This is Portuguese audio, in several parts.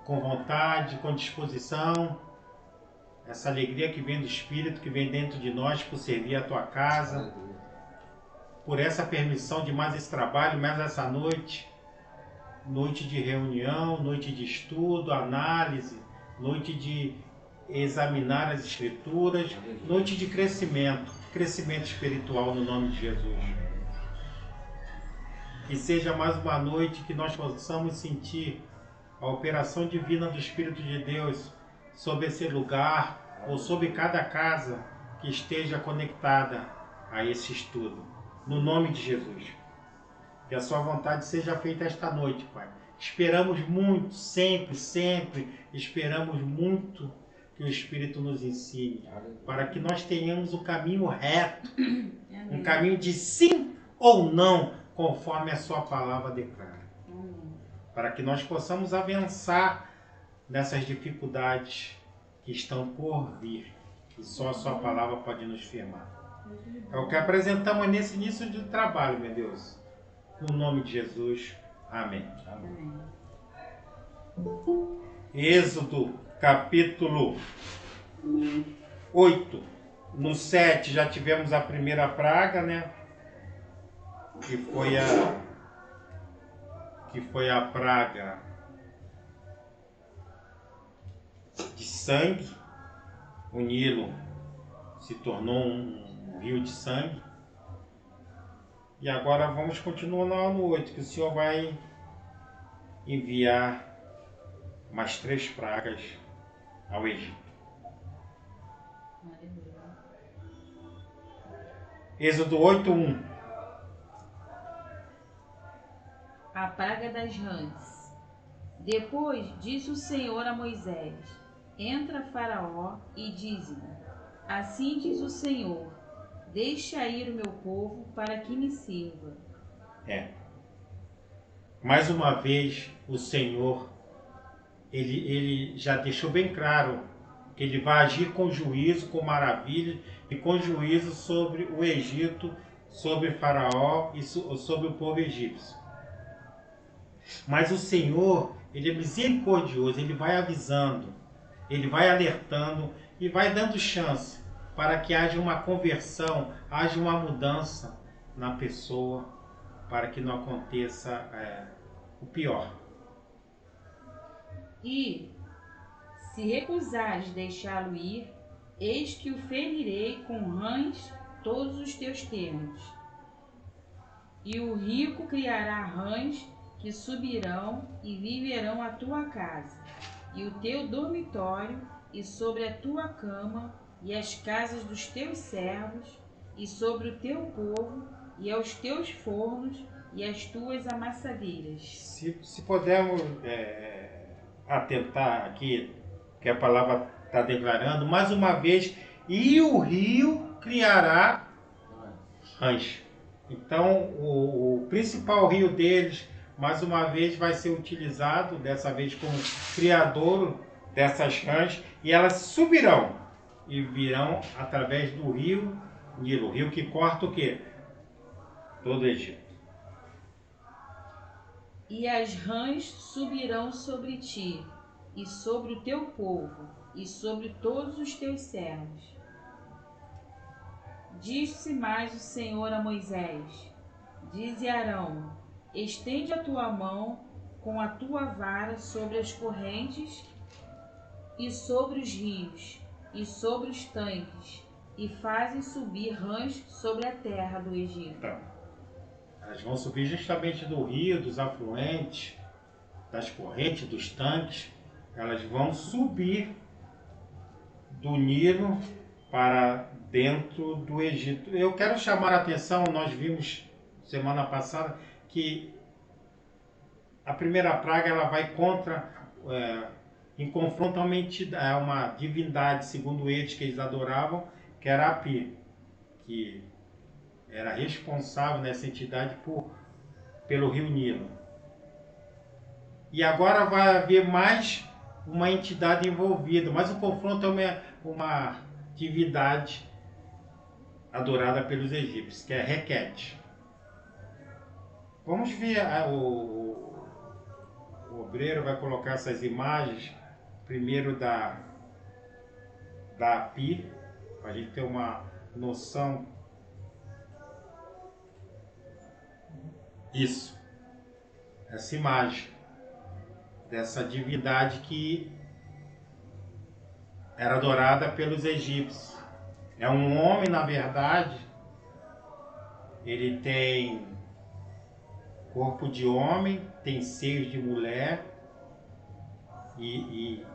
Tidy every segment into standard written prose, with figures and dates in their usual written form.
com vontade, com disposição, essa alegria que vem do Espírito, que vem dentro de nós por servir a tua casa, por essa permissão de mais esse trabalho, mais essa noite, noite de reunião, noite de estudo, análise, noite de examinar as Escrituras, noite de crescimento espiritual no nome de Jesus. Que seja mais uma noite que nós possamos sentir a operação divina do Espírito de Deus sobre esse lugar ou sobre cada casa que esteja conectada a esse estudo. No nome de Jesus. Que a sua vontade seja feita esta noite, Pai. Esperamos muito, sempre esperamos muito que o Espírito nos ensine, para que nós tenhamos o caminho reto, um caminho de sim ou não, conforme a sua palavra declara. Para que nós possamos avançar nessas dificuldades que estão por vir, e só a sua palavra pode nos firmar. É o que apresentamos nesse início de trabalho, meu Deus. No nome de Jesus. Amém. Amém. Êxodo, capítulo 8. No 7 já tivemos a primeira praga, né? Que foi a praga de sangue. O Nilo se tornou um rio de sangue. E agora vamos continuar no 8, que o Senhor vai enviar mais 3 pragas ao Egito. Êxodo 8:1. A praga das rãs. Depois disse o Senhor a Moisés: Entra, Faraó, e dize-lhe: Assim diz o Senhor: Deixa ir o meu povo para que me sirva. Mais uma vez, o Senhor, ele já deixou bem claro que ele vai agir com juízo, com maravilha e com juízo sobre o Egito, sobre Faraó e sobre o povo egípcio. Mas o Senhor, ele é misericordioso, ele vai avisando, ele vai alertando e vai dando chance para que haja uma conversão, haja uma mudança na pessoa, para que não aconteça o pior. E, se recusares deixá-lo ir, eis que o ferirei com rãs todos os teus termos. E o rico criará rãs que subirão e viverão à tua casa, e o teu dormitório, e sobre a tua cama, e as casas dos teus servos, e sobre o teu povo, e aos teus fornos, e as tuas amassadeiras. Se pudermos atentar aqui, que a palavra está declarando, mais uma vez, e o rio criará rãs. Então, o principal rio deles, mais uma vez, vai ser utilizado, dessa vez como criador dessas rãs, e elas subirão e virão através do rio Nilo, o rio que corta o quê? Todo o Egito. E as rãs subirão sobre ti, e sobre o teu povo, e sobre todos os teus servos. Disse mais o Senhor a Moisés: Dize a Arão: Estende a tua mão com a tua vara sobre as correntes, e sobre os rios, e sobre os tanques, e faze subir rãs sobre a terra do Egito. Então, elas vão subir justamente do rio, dos afluentes, das correntes, dos tanques. Elas vão subir do Nilo para dentro do Egito. Eu quero chamar a atenção, nós vimos semana passada que a primeira praga ela vai em confronto a uma divindade, segundo eles, que eles adoravam, que era Api, que era responsável nessa entidade pelo rio Nilo. E agora vai haver mais uma entidade envolvida, mas o confronto é uma divindade adorada pelos egípcios, que é Requete. Vamos ver o o obreiro vai colocar essas imagens, primeiro da API, para a gente ter uma noção. Isso, essa imagem dessa divindade que era adorada pelos egípcios. É um homem, na verdade, ele tem corpo de homem, tem seios de mulher e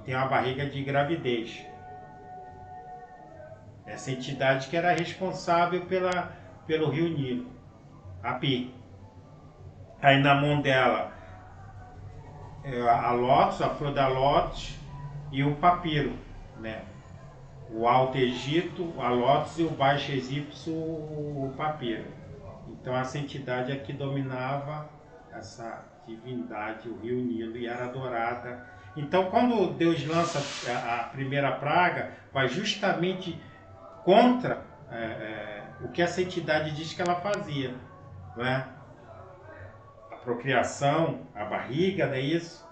tem uma barriga de gravidez. Essa entidade que era responsável pelo rio Nilo, a Pi. Aí na mão dela a lótus, a flor da lótus e o papiro, né? O Alto Egito, a lótus, e o Baixo Egito, o papiro. Então essa entidade é que dominava essa divindade, o rio Nilo, e era adorada. Então quando Deus lança a primeira praga, vai justamente contra o que essa entidade diz que ela fazia, não é? A procriação, a barriga, não é isso?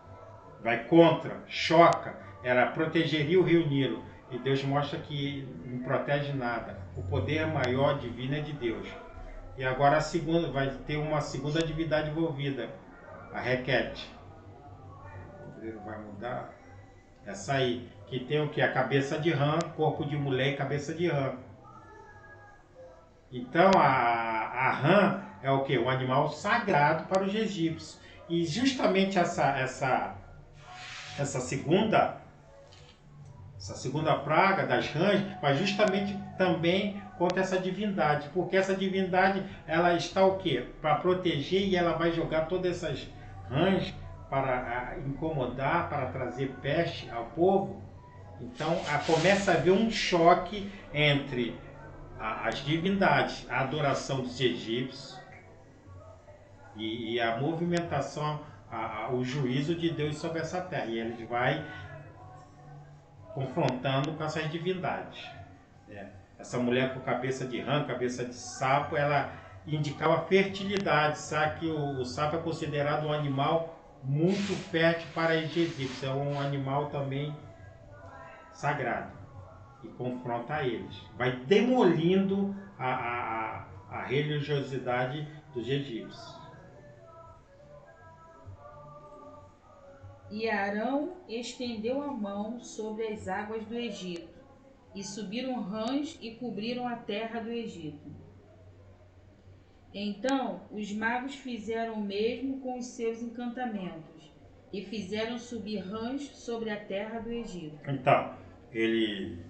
Vai contra, choca, ela protegeria o rio Nilo. E Deus mostra que não protege nada. O poder maior divino é de Deus. E agora a segunda, vai ter uma segunda divindade envolvida, a Requete. O vai mudar. Essa aí, que tem o que? A cabeça de rã, corpo de mulher e cabeça de rã. Então a rã é o que? Um animal sagrado para os egípcios. E justamente essa segunda praga das rãs vai justamente também contra essa divindade, porque essa divindade ela está o quê? Para proteger, e ela vai jogar todas essas rãs para incomodar, para trazer peste ao povo. Então começa a haver um choque entre as divindades, a adoração dos egípcios e a movimentação, o juízo de Deus sobre essa terra. E ele vai confrontando com essas divindades. Essa mulher com cabeça de rã, cabeça de sapo, ela indicava fertilidade. Sabe que o sapo é considerado um animal muito fértil para os egípcios. É um animal também sagrado. E confronta eles. Vai demolindo a religiosidade dos egípcios. E Arão estendeu a mão sobre as águas do Egito, e subiram rãs e cobriram a terra do Egito. Então os magos fizeram o mesmo com os seus encantamentos, e fizeram subir rãs sobre a terra do Egito. Então, ele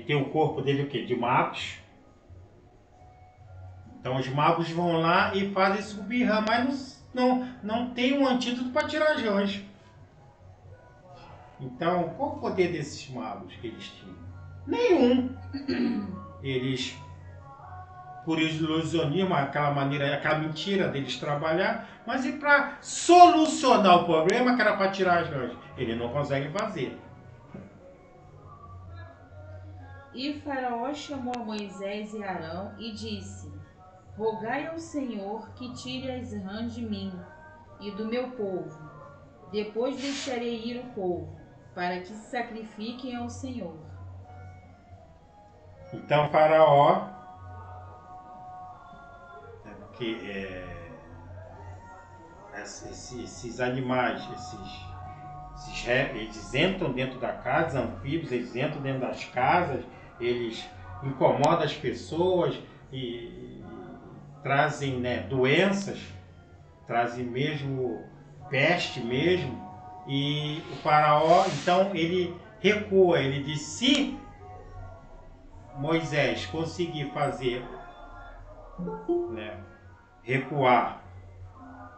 tem o corpo dele o quê? De magos. Então os magos vão lá e fazem subir rã, mas não tem um antídoto para tirar as rãs. Então, qual o poder desses magos que eles tinham? Nenhum. Eles, por ilusionismo, aquela maneira, aquela mentira deles trabalhar, mas e para solucionar o problema, que era para tirar as rãs? Eles não conseguem fazer. E Faraó chamou a Moisés e Arão e disse: rogai ao Senhor que tire as rãs de mim e do meu povo. Depois deixarei ir o povo, para que se sacrifiquem ao Senhor. Então Faraó, esses animais, eles entram dentro da casa, anfíbios, eles entram dentro das casas, eles incomodam as pessoas e trazem, né, doenças, trazem mesmo peste mesmo. E o faraó, então, ele recua, ele diz: se Moisés conseguir fazer, né, recuar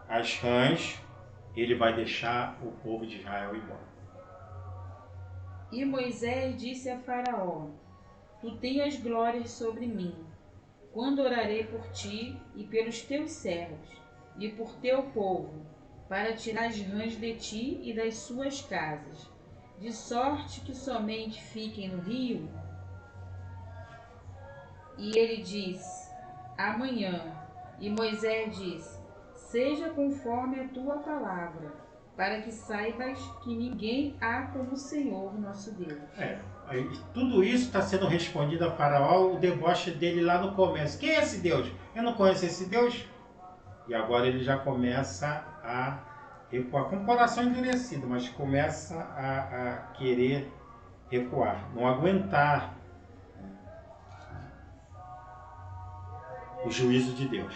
as rãs, ele vai deixar o povo de Israel ir embora. E Moisés disse a Faraó: tu tens glórias sobre mim, quando orarei por ti e pelos teus servos, e por teu povo, para tirar as rãs de ti e das suas casas, de sorte que somente fiquem no rio? E ele disse: amanhã. E Moisés disse: seja conforme a tua palavra, para que saibas que ninguém há como o Senhor nosso Deus. Aí, tudo isso está sendo respondido a Faraó, o deboche dele lá no começo. Quem é esse Deus? Eu não conheço esse Deus. E agora ele já começa a recuar, com o coração endurecido, mas começa a querer recuar, não aguentar o juízo de Deus.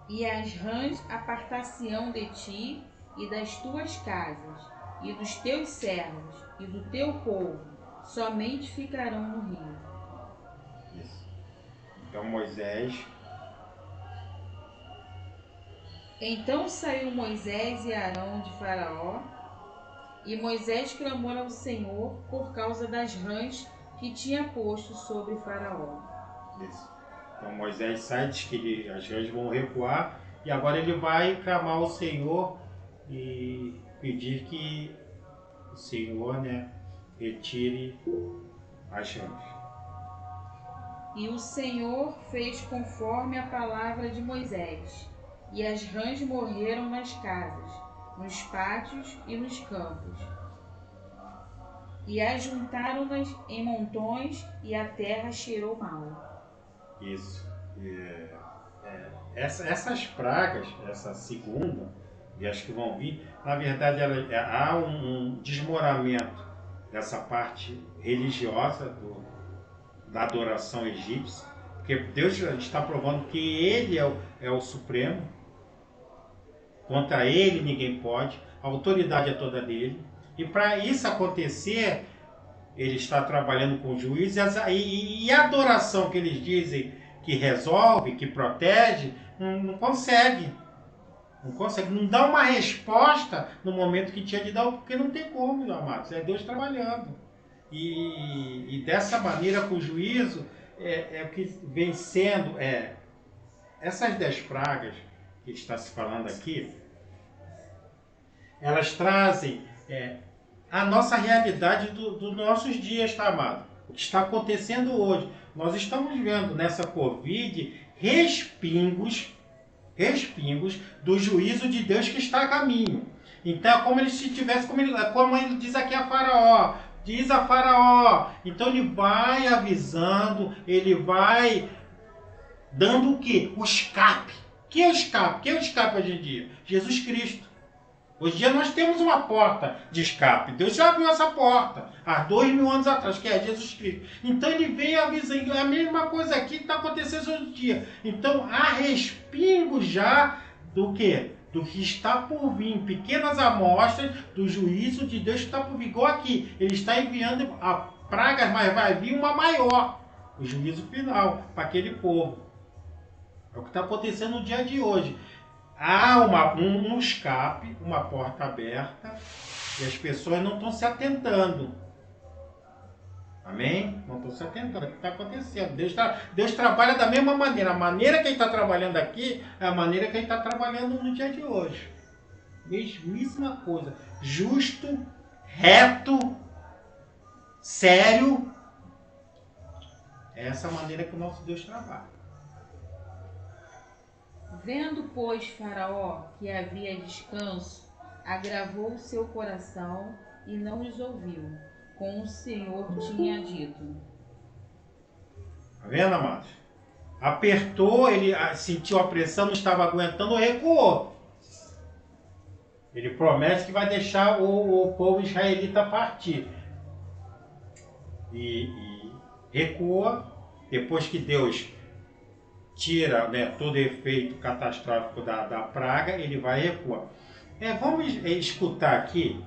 E as rãs apartar-se-ão de ti e das tuas casas, e dos teus servos, e do teu povo, somente ficarão no rio. Isso. Então Moisés... Então saiu Moisés e Arão de Faraó, e Moisés clamou ao Senhor por causa das rãs que tinha posto sobre Faraó. Isso. Então Moisés sai, diz que as rãs vão recuar, e agora ele vai clamar ao Senhor e pedir que o Senhor, retire as rãs. E o Senhor fez conforme a palavra de Moisés, e as rãs morreram nas casas, nos pátios e nos campos. E ajuntaram-nas em montões, e a terra cheirou mal. Isso. Essas pragas, essa segunda, e as que vão vir, na verdade há um desmoramento dessa parte religiosa da adoração egípcia, porque Deus está provando que Ele é o Supremo, contra Ele ninguém pode, a autoridade é toda dele, e para isso acontecer, Ele está trabalhando com juízes, e a adoração que eles dizem que resolve, que protege, não consegue. Não consegue, não dá uma resposta no momento que tinha de dar, porque não tem como, meu amado. É Deus trabalhando. E dessa maneira, com o juízo, é o que vem sendo. Essas 10 pragas que está se falando aqui, elas trazem a nossa realidade dos nossos dias, tá, amado? O que está acontecendo hoje. Nós estamos vendo nessa Covid respingos do juízo de Deus que está a caminho. Então é como ele se tivesse, como ele diz aqui a Faraó, diz a Faraó. Então ele vai avisando, ele vai dando o quê? O escape. Que é o escape? Que é o escape hoje em dia? Jesus Cristo. Hoje em dia nós temos uma porta de escape. Deus já abriu essa porta há 2000 anos atrás, que é Jesus Cristo. Então ele veio avisando a mesma coisa aqui que está acontecendo hoje em dia. Então há respingo já do quê? Do que está por vir, pequenas amostras do juízo de Deus que está por vir. Igual aqui, ele está enviando a pragas, mas vai vir uma maior, o juízo final para aquele povo. É o que está acontecendo no dia de hoje. Há um escape, uma porta aberta, e as pessoas não estão se atentando. Amém? Não estão se atentando. É o que está acontecendo. Deus trabalha da mesma maneira. A maneira que Ele está trabalhando aqui é a maneira que Ele está trabalhando no dia de hoje. Mesmíssima coisa. Justo, reto, sério. É essa maneira que o nosso Deus trabalha. Vendo, pois, Faraó que havia descanso, agravou o seu coração e não os ouviu, como o Senhor tinha dito. Está vendo, amados? Apertou, ele sentiu a pressão, não estava aguentando, recuou. Ele promete que vai deixar o povo israelita partir. E recua, depois que Deus tira todo o efeito catastrófico da praga, ele vai recuar. Vamos escutar aqui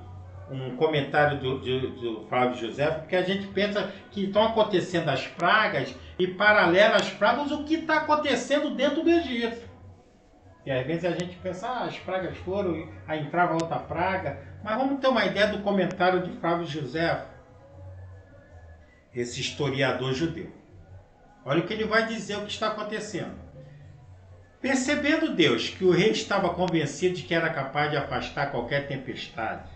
um comentário do Flávio José, porque a gente pensa que estão acontecendo as pragas e, paralelo às pragas, o que está acontecendo dentro do Egito. E às vezes a gente pensa, as pragas foram, aí entrava outra praga. Mas vamos ter uma ideia do comentário de Flávio José, esse historiador judeu. Olha o que ele vai dizer, o que está acontecendo. Percebendo Deus que o rei estava convencido de que era capaz de afastar qualquer tempestade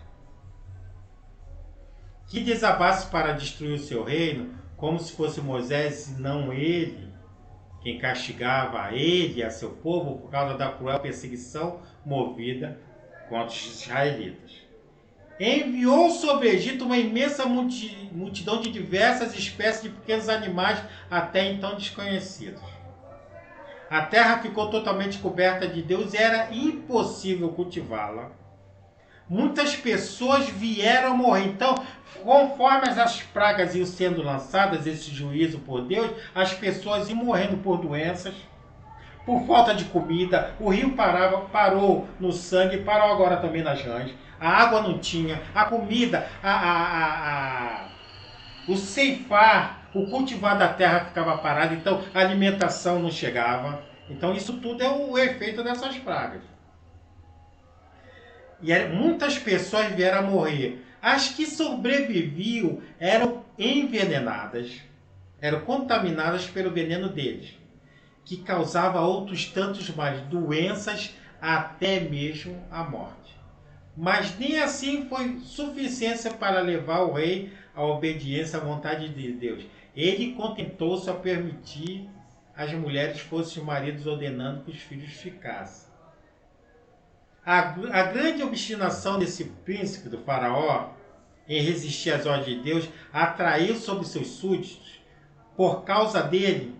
que desabasse para destruir o seu reino, como se fosse Moisés e não ele quem castigava a ele e a seu povo por causa da cruel perseguição movida contra os israelitas. Enviou sobre o Egito uma imensa multidão de diversas espécies de pequenos animais até então desconhecidos. A terra ficou totalmente coberta de Deus e era impossível cultivá-la. Muitas pessoas vieram a morrer. Então, conforme as pragas iam sendo lançadas, esse juízo por Deus, as pessoas iam morrendo por doenças, por falta de comida. O rio parou no sangue, parou agora também nas rãs. A água não tinha, a comida, o ceifar, o cultivar da terra ficava parado, então a alimentação não chegava. Então isso tudo é o efeito dessas pragas. E muitas pessoas vieram a morrer. As que sobreviviam eram envenenadas, eram contaminadas pelo veneno deles, que causava outros tantos mais doenças, até mesmo a morte. Mas nem assim foi suficiência para levar o rei à obediência à vontade de Deus. Ele contentou-se a permitir as mulheres fossem os maridos, ordenando que os filhos ficassem. A grande obstinação desse príncipe, do faraó, em resistir às ordens de Deus, atraiu sobre seus súditos, por causa dele,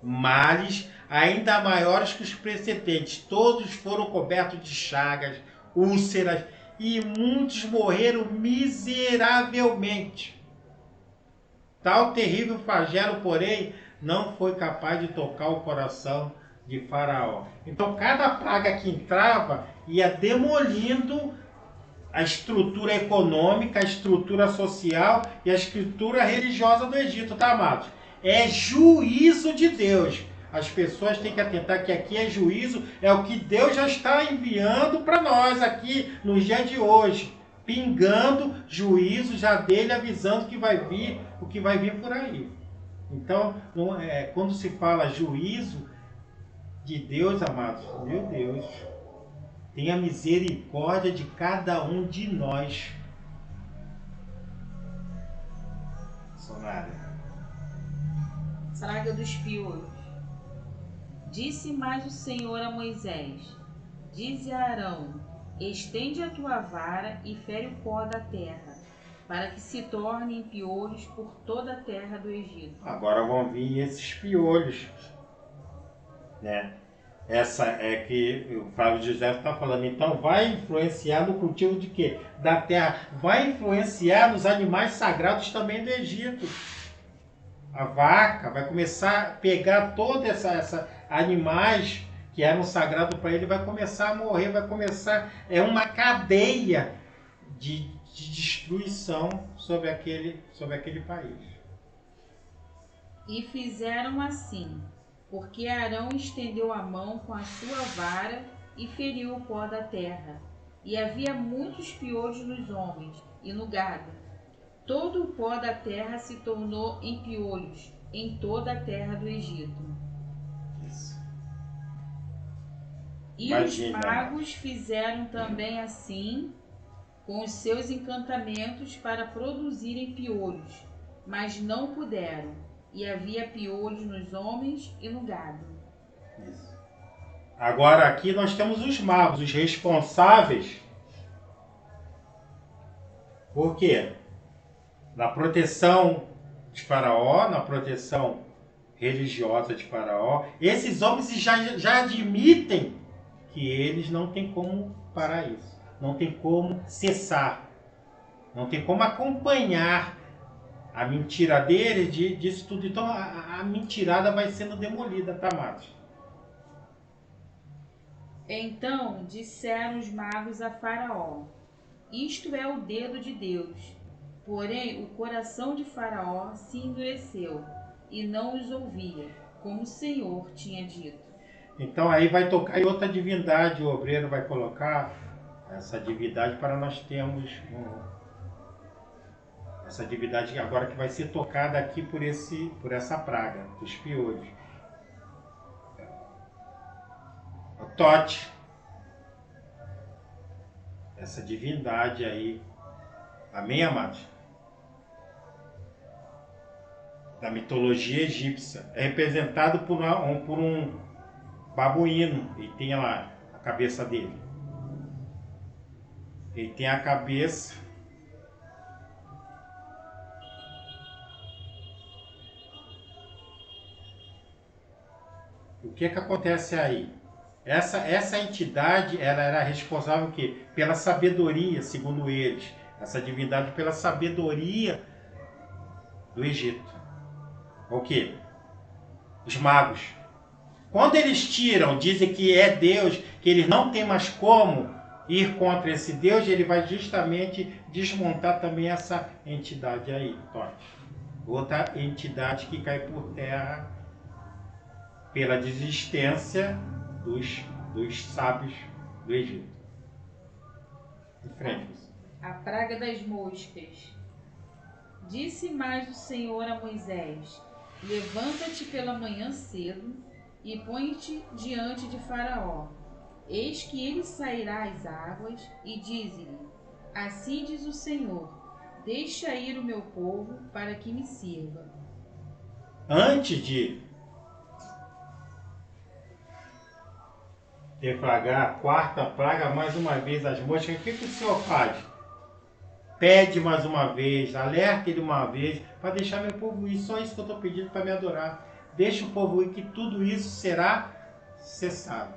males ainda maiores que os precedentes. Todos foram cobertos de chagas, úlceras, e muitos morreram miseravelmente. Tal terrível flagelo, porém, não foi capaz de tocar o coração de Faraó. Então, cada praga que entrava ia demolindo a estrutura econômica, a estrutura social e a estrutura religiosa do Egito, tá, amados? É juízo de Deus. As pessoas têm que atentar que aqui é juízo, é o que Deus já está enviando para nós aqui no dia de hoje. Pingando juízo já dele, avisando que vai vir, o que vai vir por aí. Então, quando se fala juízo de Deus, amados, meu Deus, tenha misericórdia de cada um de nós. Sonária. Praga dos piolhos. Disse mais o Senhor a Moisés: dize a Arão: estende a tua vara e fere o pó da terra, para que se tornem piolhos por toda a terra do Egito. Agora vão vir esses piolhos, né? Essa é que o Flávio José está falando. Então vai influenciar no cultivo de quê? Da terra. Vai influenciar nos animais sagrados também do Egito. A vaca vai começar a pegar toda essa animais que eram sagrados para ele, vai começar a morrer, vai começar, é uma cadeia de destruição sobre aquele país. E fizeram assim, porque Arão estendeu a mão com a sua vara e feriu o pó da terra. E havia muitos piolhos nos homens e no gado. Todo o pó da terra se tornou em piolhos em toda a terra do Egito. Isso. E Imagina. Os magos fizeram também assim com os seus encantamentos para produzirem piolhos, mas não puderam, e havia piolhos nos homens e no gado. Isso. Agora aqui nós temos os magos, os responsáveis. Por quê? Na proteção de Faraó, na proteção religiosa de Faraó, esses homens já admitem que eles não têm como parar isso, não tem como cessar, não tem como acompanhar a mentira deles, disso tudo. Então a mentirada vai sendo demolida, tá, amados? Então disseram os magos a Faraó: isto é o dedo de Deus. Porém, o coração de Faraó se endureceu e não os ouvia, como o Senhor tinha dito. Então aí vai tocar em outra divindade, o obreiro vai colocar essa divindade para nós termos essa divindade agora que vai ser tocada aqui por essa praga dos piolhos. O Tote, essa divindade aí. Amém, amados? da mitologia egípcia. É representado por um babuíno. E tem lá a cabeça dele. Ele tem a cabeça. O que acontece aí? Essa entidade, ela era responsável o quê? Pela sabedoria, segundo eles. Essa divindade pela sabedoria do Egito. O quê? Os magos. Quando eles tiram, dizem que é Deus, que eles não têm mais como ir contra esse Deus, ele vai justamente desmontar também essa entidade aí, Totti. Outra entidade que cai por terra pela desistência dos sábios do Egito. Em frente. A praga das moscas. Disse mais o Senhor a Moisés: levanta-te pela manhã cedo e põe-te diante de Faraó. Eis que ele sairá às águas e dize-lhe: assim diz o Senhor, deixa ir o meu povo para que me sirva. Antes de deflagrar a quarta praga, mais uma vez as moscas, o que o Senhor faz? Pede mais uma vez, alerta ele uma vez, para deixar meu povo ir. Só isso que eu estou pedindo para me adorar. Deixa o povo ir, que tudo isso será cessado.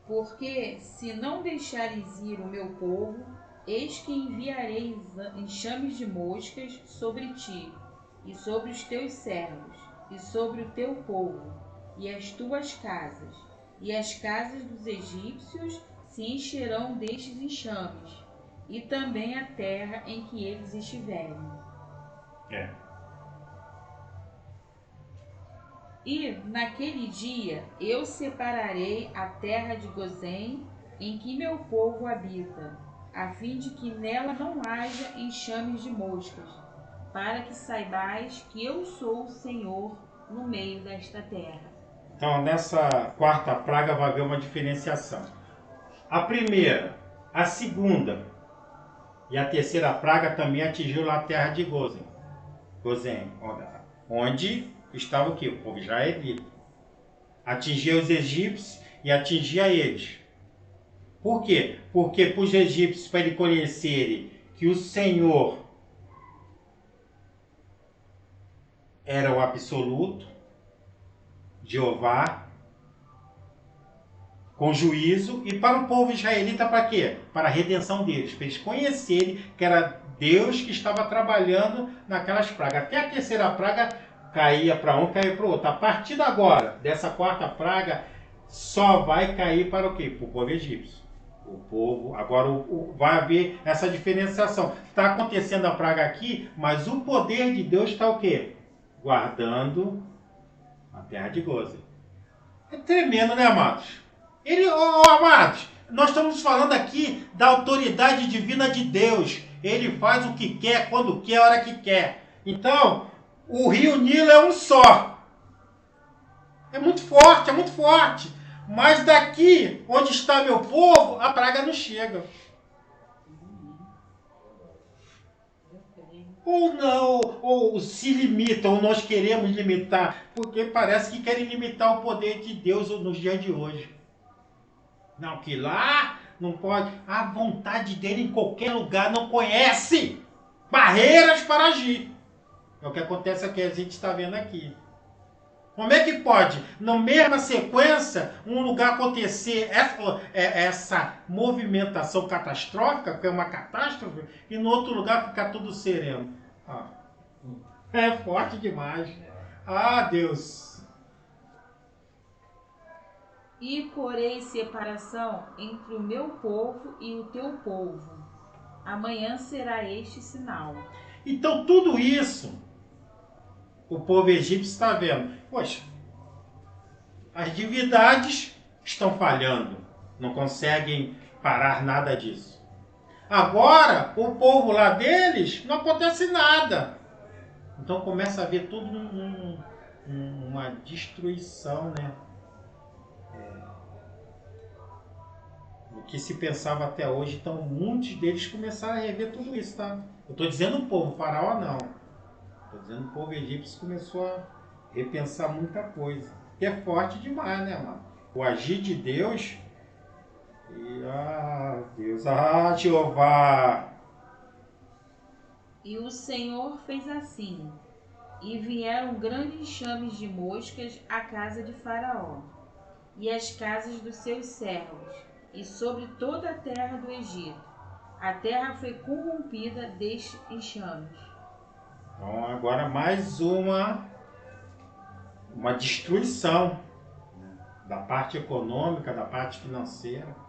Porque se não deixares ir o meu povo, eis que enviarei enxames de moscas sobre ti, e sobre os teus servos, e sobre o teu povo, e as tuas casas, e as casas dos egípcios se encherão destes enxames, e também a terra em que eles estiverem. E naquele dia eu separarei a terra de Gozém, em que meu povo habita, a fim de que nela não haja enxames de moscas, para que saibais que eu sou o Senhor no meio desta terra. Então, nessa quarta praga vai haver uma diferenciação. A primeira, a segunda e a terceira praga também atingiu lá a terra de Gozém. Onde estava o quê? O povo israelita. Atingia os egípcios e atingia eles. Por quê? Porque para os egípcios, para eles conhecerem que o Senhor era o absoluto, Jeová, com juízo, e para o povo israelita para quê? Para a redenção deles, para eles conhecerem que era Deus que estava trabalhando naquelas pragas. Até a terceira praga caía para um, caía para o outro. A partir de agora, dessa quarta praga, só vai cair para o quê? Para o povo egípcio. O povo, agora vai haver essa diferenciação. Está acontecendo a praga aqui, mas o poder de Deus está o quê? Guardando a terra de Gozém. É tremendo, né, amados? Amados, nós estamos falando aqui da autoridade divina de Deus. Ele faz o que quer, quando quer, a hora que quer. Então, o rio Nilo é um só. É muito forte, é muito forte. Mas daqui, onde está meu povo, a praga não chega. Ou não, ou se limitam, ou nós queremos limitar, porque parece que querem limitar o poder de Deus nos dias de hoje. Não, que lá não pode. A vontade dele em qualquer lugar não conhece barreiras para agir. É o que acontece aqui, a gente está vendo aqui. Como é que pode, na mesma sequência, um lugar acontecer essa movimentação catastrófica, que é uma catástrofe, e no outro lugar ficar tudo sereno? É forte demais. Ah, Deus! E porei separação entre o meu povo e o teu povo. Amanhã será este sinal. Então tudo isso o povo egípcio está vendo. Poxa, as divindades estão falhando. Não conseguem parar nada disso. Agora, o povo lá deles, não acontece nada. Então começa a ver tudo uma destruição, né? O que se pensava até hoje. Então muitos deles começaram a rever tudo isso, tá? Eu estou dizendo o povo, o faraó não. Estou dizendo que o povo egípcio começou a repensar muita coisa. Que é forte demais, né, mano? O agir de Deus. E, Deus, Jeová. E o Senhor fez assim, e vieram grandes enxames de moscas à casa de Faraó, e às casas dos seus servos, e sobre toda a terra do Egito. A terra foi corrompida destes enxames. Então agora mais uma destruição, né, da parte econômica, da parte financeira.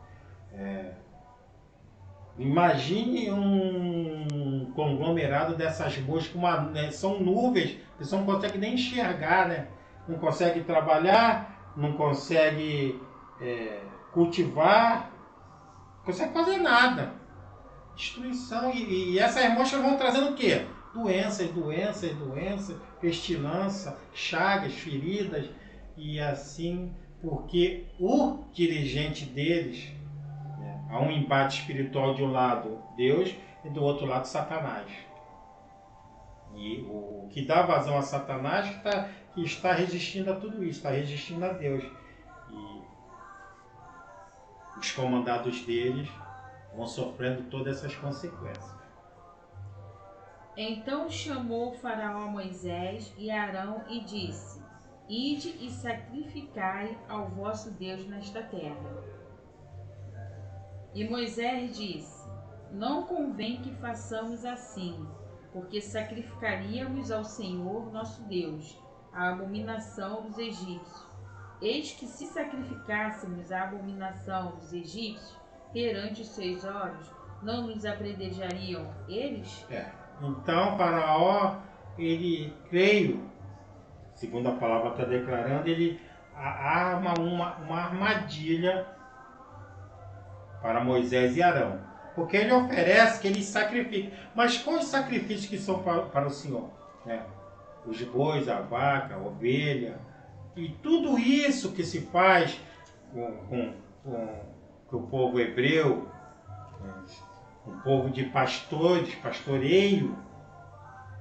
Imagine um conglomerado dessas moscas, né, são nuvens, a pessoa não consegue nem enxergar, né? Não consegue trabalhar, não consegue cultivar, não consegue fazer nada. Destruição. E essas moscas vão trazendo o quê? Doenças, pestilância, chagas, feridas, e assim, porque o dirigente deles, né, há um embate espiritual de um lado Deus e do outro lado Satanás. E o que dá vazão a Satanás que está resistindo a tudo isso, está resistindo a Deus. E os comandados deles vão sofrendo todas essas consequências. Então chamou Faraó Moisés e Arão e disse: Ide e sacrificai ao vosso Deus nesta terra. E Moisés disse: Não convém que façamos assim, porque sacrificaríamos ao Senhor nosso Deus a abominação dos egípcios. Eis que se sacrificássemos a abominação dos egípcios perante os seus olhos, não nos apredejariam eles? Então, Faraó, ele, creio, segundo a palavra está declarando, ele arma uma armadilha para Moisés e Arão. Porque ele oferece que eles sacrifiquem. Mas quais sacrifícios que são para o Senhor? Né? Os bois, a vaca, a ovelha. E tudo isso que se faz com o povo hebreu, um povo de pastores, pastoreio,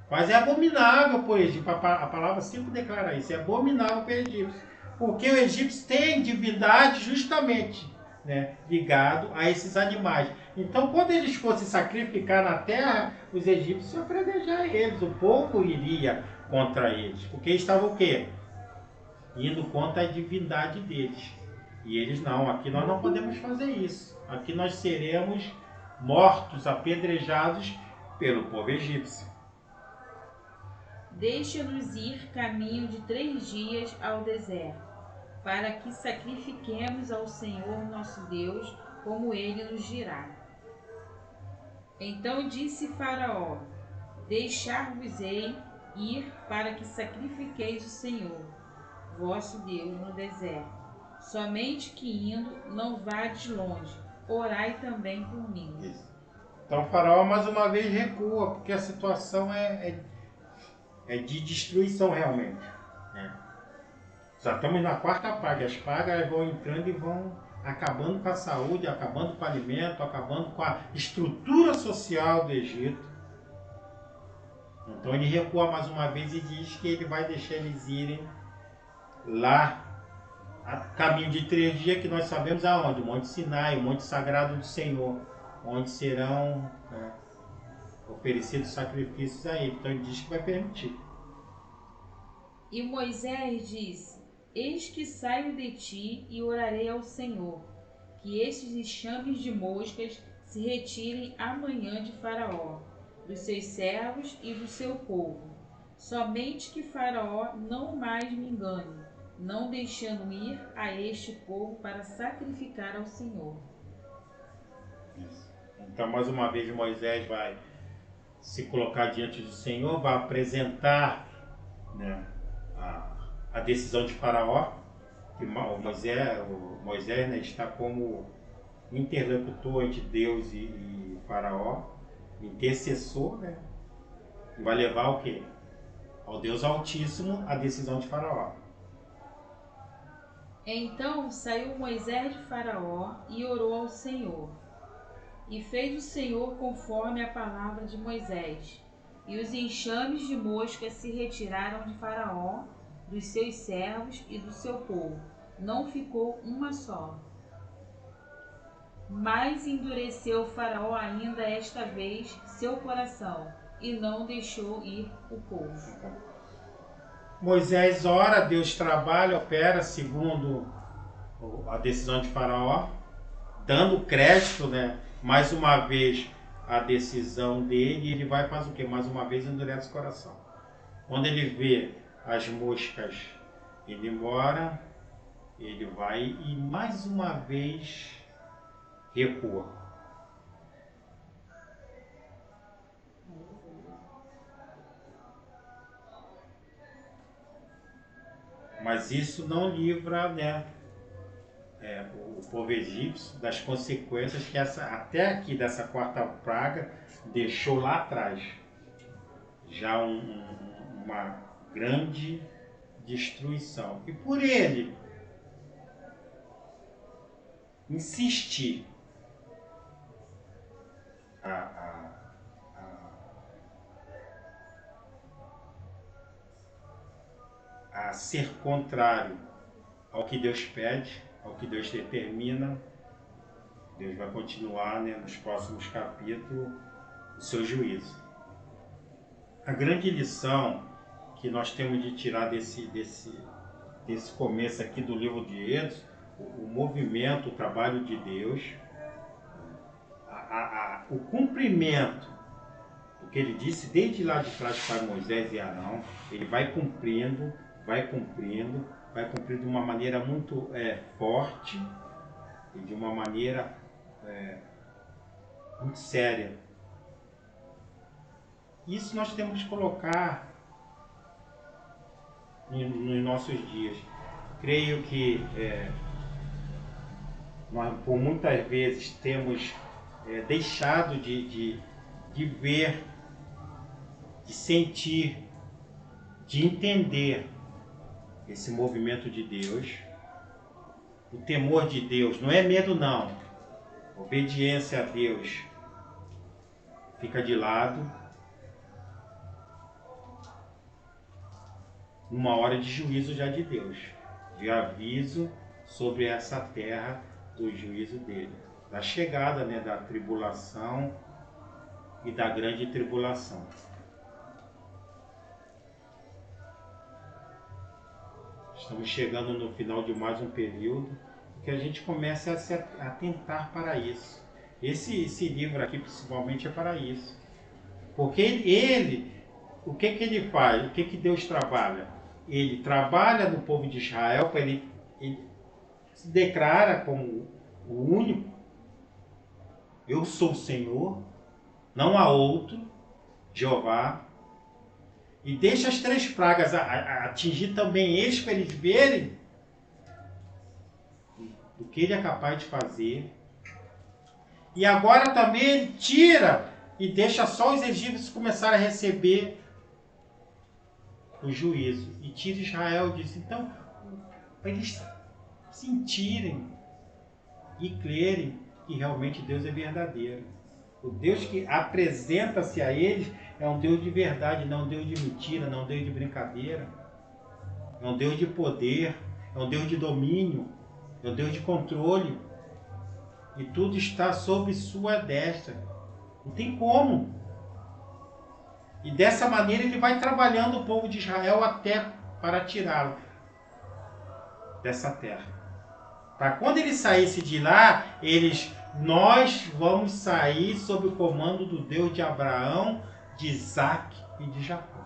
mas é abominável por Egito. A palavra sempre declara isso, é abominável para o egípcio. Porque o egípcio tem divindade justamente, né, ligado a esses animais. Então, quando eles fossem sacrificar na terra, os egípcios iam predejar eles, o povo iria contra eles. Porque eles estavam o quê? Indo contra a divindade deles. E eles não, aqui nós não podemos fazer isso. Aqui nós seremos mortos, apedrejados pelo povo egípcio. Deixa-nos ir caminho de 3 dias ao deserto, para que sacrifiquemos ao Senhor nosso Deus, como ele nos dirá. Então disse Faraó: Deixar-vos-ei ir para que sacrifiqueis o Senhor, vosso Deus, no deserto. Somente que indo, não vades longe, orai também por mim. Isso. Então Faraó mais uma vez recua, porque a situação é de destruição realmente. Já estamos na 4ª praga. As pragas vão entrando e vão acabando com a saúde, acabando com o alimento, acabando com a estrutura social do Egito. Então ele recua mais uma vez e diz que ele vai deixar eles irem lá, a caminho de 3 dias, que nós sabemos aonde? O Monte Sinai, o Monte Sagrado do Senhor, onde serão oferecidos sacrifícios a ele. Então ele diz que vai permitir. E Moisés disse: Eis que saio de ti e orarei ao Senhor, que estes enxames de moscas se retirem amanhã de Faraó, dos seus servos e do seu povo. Somente que Faraó não mais me engane, não deixando ir a este povo para sacrificar ao Senhor. Então, mais uma vez, Moisés vai se colocar diante do Senhor, vai apresentar, né, a decisão de Faraó, que o Moisés, né, está como interlocutor entre Deus e Faraó, intercessor, né, e vai levar o quê? Ao Deus Altíssimo a decisão de Faraó. Então saiu Moisés de Faraó e orou ao Senhor. E fez o Senhor conforme a palavra de Moisés. E os enxames de moscas se retiraram de Faraó, dos seus servos e do seu povo. Não ficou uma só. Mas endureceu Faraó ainda esta vez seu coração, e não deixou ir o povo. Moisés ora, Deus trabalha, opera segundo a decisão de Faraó, dando crédito, né? Mais uma vez a decisão dele, e ele vai e faz o quê? Mais uma vez endurece o coração. Quando ele vê as moscas indo embora, ele vai e mais uma vez recua. Mas isso não livra, né, o povo egípcio das consequências que até aqui dessa quarta praga deixou lá atrás. Já uma grande destruição. E por ele insistir a ser contrário ao que Deus pede, ao que Deus determina, Deus vai continuar, né, nos próximos capítulos o seu juízo. A grande lição que nós temos de tirar desse começo aqui do livro de Êxodo, o movimento, o trabalho de Deus, o cumprimento do que ele disse desde lá de trás para Moisés e Arão, ele vai cumprindo de uma maneira muito forte e de uma maneira muito séria. Isso nós temos que colocar nos nossos dias. Creio que nós por muitas vezes temos deixado de ver, de sentir, de entender esse movimento de Deus. O temor de Deus não é medo, não. Obediência a Deus fica de lado numa hora de juízo já de Deus, de aviso sobre essa terra do juízo dele, da chegada, né, da tribulação e da grande tribulação. Estamos chegando no final de mais um período que a gente começa a se atentar para isso. Esse livro aqui principalmente é para isso. Porque ele o que ele faz? O que Deus trabalha? Ele trabalha no povo de Israel, para ele se declara como o único. Eu sou o Senhor, não há outro, Jeová. E deixa as 3 pragas atingir também eles, para eles verem o que ele é capaz de fazer. E agora também ele tira e deixa só os egípcios começarem a receber o juízo. E tira Israel disso. Então, para eles sentirem e crerem que realmente Deus é verdadeiro. O Deus que apresenta-se a eles é um Deus de verdade, não um Deus de mentira, não um Deus de brincadeira. É um Deus de poder, é um Deus de domínio, é um Deus de controle. E tudo está sob sua destra. Não tem como. E dessa maneira ele vai trabalhando o povo de Israel até para tirá-lo dessa terra. Para quando ele saísse de lá, nós vamos sair sob o comando do Deus de Abraão, de Isaac e de Jacó.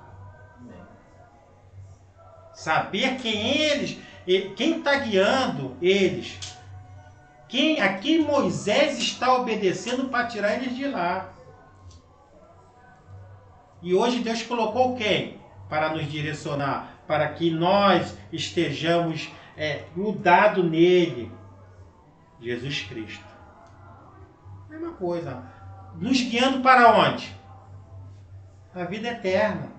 Saber quem está guiando eles, a quem Moisés está obedecendo para tirar eles de lá. E hoje Deus colocou quem? Para nos direcionar, para que nós estejamos grudados nele. Jesus Cristo. Mesma coisa. Nos guiando para onde? A vida eterna.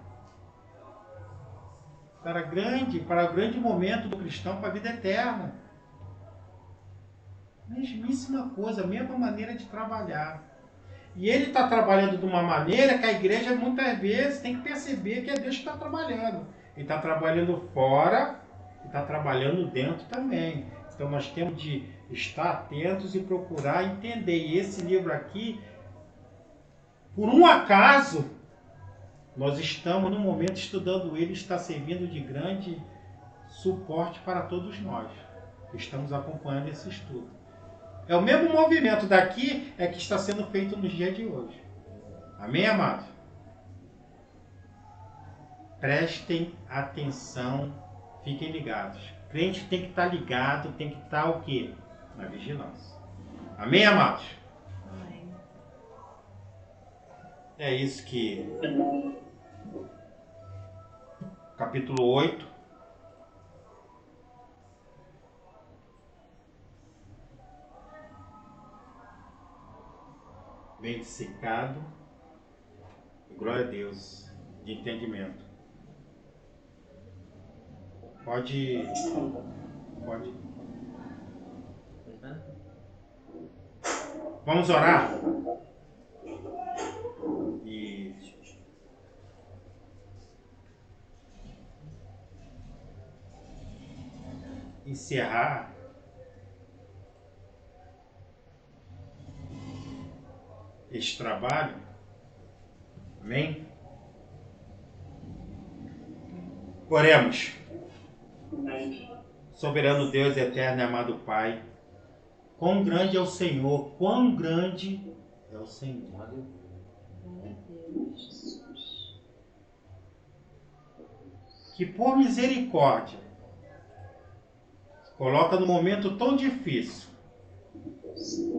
Para o grande momento do cristão, para a vida eterna. Mesmíssima coisa, a mesma maneira de trabalhar. E ele está trabalhando de uma maneira que a igreja muitas vezes tem que perceber que é Deus que está trabalhando. Ele está trabalhando fora e está trabalhando dentro também. Então nós temos de estar atentos e procurar entender. E esse livro aqui, por um acaso, nós estamos no momento estudando ele, está servindo de grande suporte para todos nós que estamos acompanhando esse estudo. É o mesmo movimento daqui é que está sendo feito nos dias de hoje. Amém, amados? Prestem atenção, fiquem ligados. O crente tem que estar ligado, tem que estar o quê? Na vigilância. Amém, amados? Amém. É isso que capítulo 8 bem dissecado. Glória a Deus, de entendimento. Pode. Vamos orar? E encerrar este trabalho. Amém? Oremos. Soberano Deus, eterno e amado Pai, quão grande é o Senhor, quão grande é o Senhor. Que por misericórdia, coloca no momento tão difícil,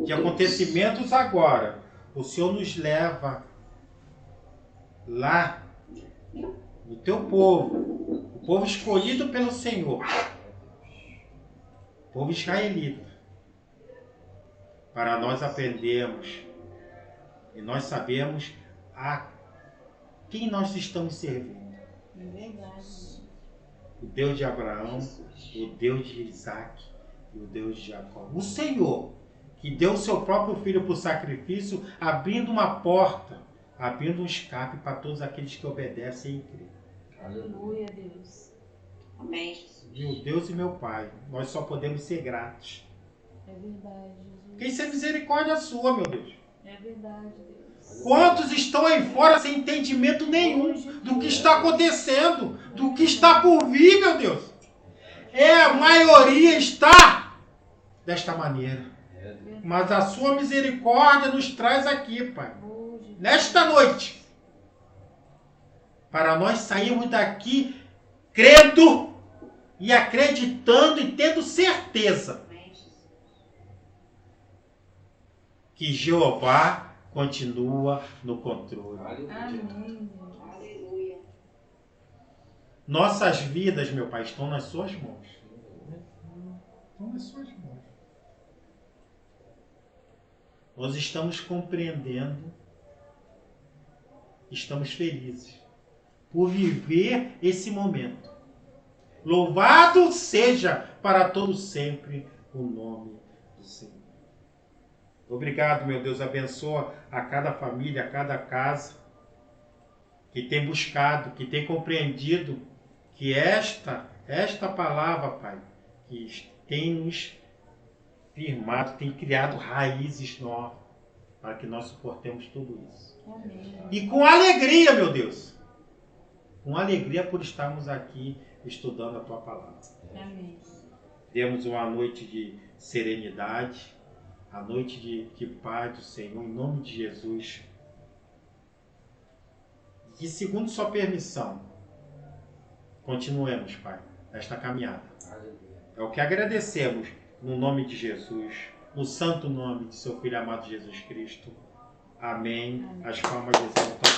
de acontecimentos agora, o Senhor nos leva lá, no teu povo, o povo escolhido pelo Senhor, o povo israelita, para nós aprendermos e nós sabemos a quem nós estamos servindo. É verdade. O Deus de Abraão, o Deus de Isaac e o Deus de Jacó. O Senhor, que deu o seu próprio filho por sacrifício, abrindo uma porta, abrindo um escape para todos aqueles que obedecem e creem. Aleluia, Deus. Amém. Meu Deus e meu Pai, nós só podemos ser gratos. É verdade, Jesus. Porque isso é misericórdia sua, meu Deus. É verdade, Deus. Quantos estão aí fora sem entendimento nenhum do que está acontecendo, do que está por vir, meu Deus? A maioria está desta maneira. Mas a sua misericórdia nos traz aqui, Pai, nesta noite, para nós sairmos daqui crendo e acreditando e tendo certeza que Jeová continua no controle. Amém. Aleluia. Nossas vidas, meu Pai, estão nas suas mãos. Estão nas suas mãos. Nós estamos compreendendo, estamos felizes por viver esse momento. Louvado seja para todos sempre o nome do Senhor. Obrigado, meu Deus, abençoa a cada família, a cada casa que tem buscado, que tem compreendido que esta palavra, Pai, que tem nos firmado, tem criado raízes novas para que nós suportemos tudo isso. Amém. E com alegria, meu Deus, com alegria por estarmos aqui estudando a Tua palavra. Amém. Demos uma noite de serenidade, a noite de paz do Senhor, em nome de Jesus. E segundo sua permissão, continuemos, Pai, esta caminhada. É o que agradecemos no nome de Jesus, no santo nome de seu Filho amado Jesus Cristo. Amém. As palmas de exaltação.